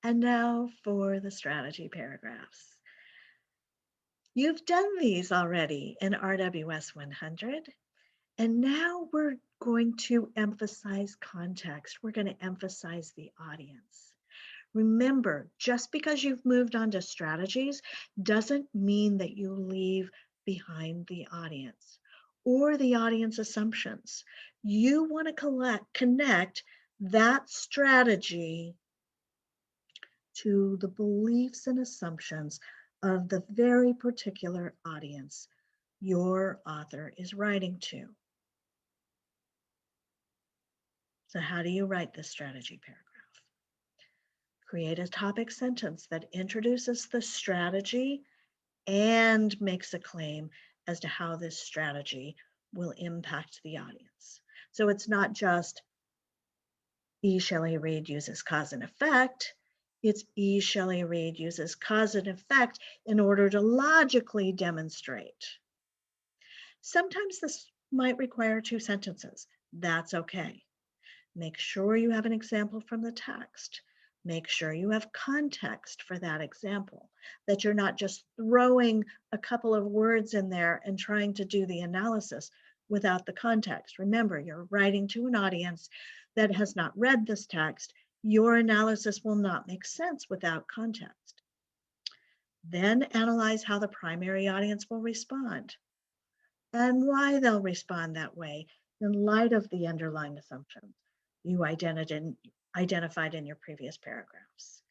And now for the strategy paragraphs. You've done these already in RWS 100, and now we're going to emphasize context. We're going to emphasize the audience. Remember, just because you've moved on to strategies doesn't mean that you leave behind the audience or the audience assumptions. You want to connect that strategy to the beliefs and assumptions of the very particular audience your author is writing to. So, how do you write this strategy paragraph? Create a topic sentence that introduces the strategy and makes a claim as to how this strategy will impact the audience. So it's not just E. Shelley Reid uses cause and effect. It's E. Shelley Reid uses cause and effect in order to logically demonstrate. Sometimes this might require two sentences. That's okay. Make sure you have an example from the text. Make sure you have context for that example, that you're not just throwing a couple of words in there and trying to do the analysis without the context. Remember, you're writing to an audience that has not read this text. Your analysis will not make sense without context. Then analyze how the primary audience will respond and why they'll respond that way in light of the underlying assumptions you identified in your previous paragraphs.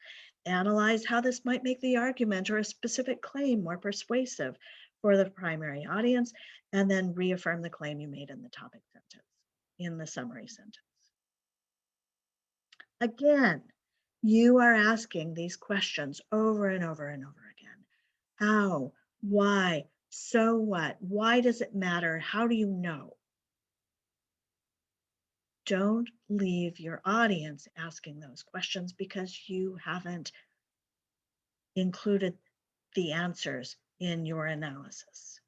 Analyze how this might make the argument or a specific claim more persuasive for the primary audience, and then reaffirm the claim you made in the topic sentence, in the summary sentence. Again, you are asking these questions over and over and over again. How? Why? So what? Why does it matter? How do you know? Don't leave your audience asking those questions because you haven't included the answers in your analysis.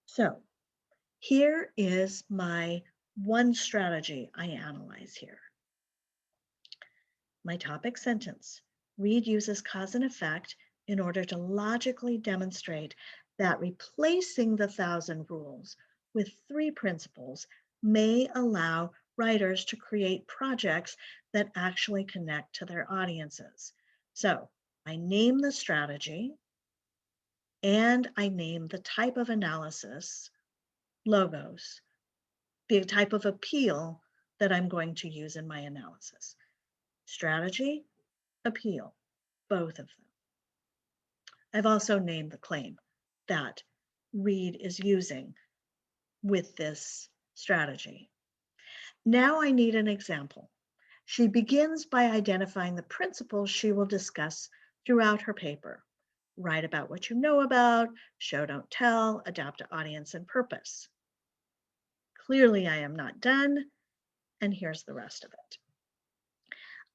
So here is my one strategy I analyze here. My topic sentence. Reid uses cause and effect in order to logically demonstrate that replacing the 1,000 rules with 3 principles may allow writers to create projects that actually connect to their audiences. So I name the strategy and I name the type of analysis, logos, the type of appeal that I'm going to use in my analysis. Strategy, appeal, both of them. I've also named the claim that Reid is using with this strategy. Now I need an example. She begins by identifying the principles she will discuss throughout her paper. Write about what you know about, show, don't tell, adapt to audience and purpose. Clearly, I am not done, and here's the rest of it.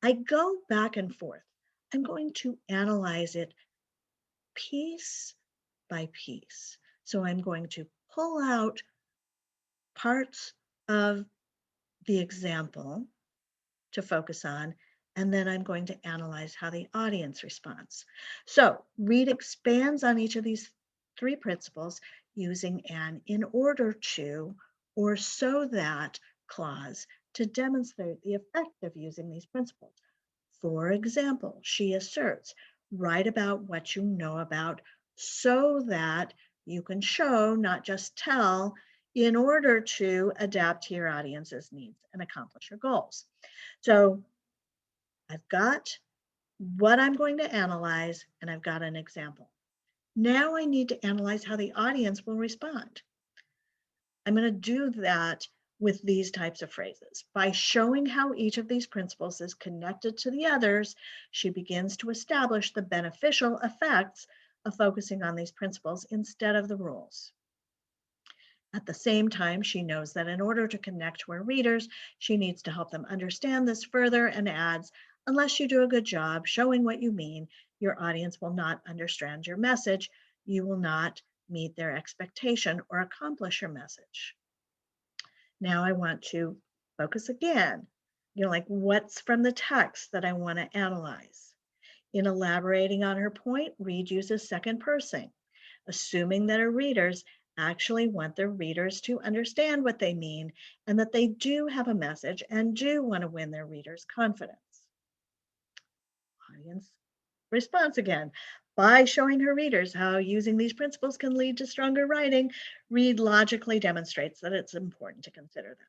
I go back and forth. I'm going to analyze it piece by piece. So I'm going to pull out parts of the example to focus on, and then I'm going to analyze how the audience responds. So Reid expands on each of these 3 principles using an in order to or so that clause to demonstrate the effect of using these principles. For example, she asserts, write about what you know about so that you can show, not just tell, in order to adapt to your audience's needs and accomplish your goals. So I've got what I'm going to analyze, and I've got an example. Now I need to analyze how the audience will respond. I'm going to do that with these types of phrases. By showing how each of these principles is connected to the others, she begins to establish the beneficial effects of focusing on these principles instead of the rules. At the same time, she knows that in order to connect to her readers, she needs to help them understand this further and adds, unless you do a good job showing what you mean, your audience will not understand your message. You will not meet their expectation or accomplish your message. Now I want to focus again, like what's from the text that I want to analyze. In elaborating on her point, Reed uses second person, assuming that her readers actually want their readers to understand what they mean and that they do have a message and do want to win their readers' confidence. Audience response again. By showing her readers how using these principles can lead to stronger writing, Reed logically demonstrates that it's important to consider them.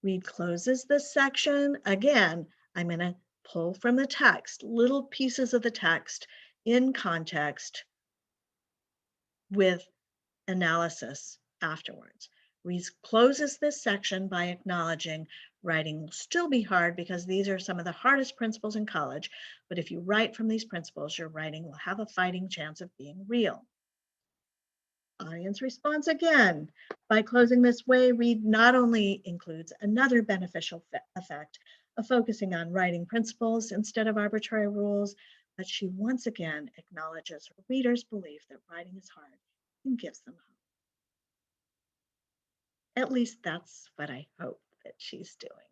Reed closes this section. Again, I'm going to pull from the text, little pieces of the text in context with analysis afterwards. Reed closes this section by acknowledging writing will still be hard because these are some of the hardest principles in college, but if you write from these principles, your writing will have a fighting chance of being real. Audience response again. By closing this way, Reed not only includes another beneficial effect of focusing on writing principles instead of arbitrary rules, but she once again acknowledges her readers' belief that writing is hard and gives them hope. At least that's what I hope that she's doing.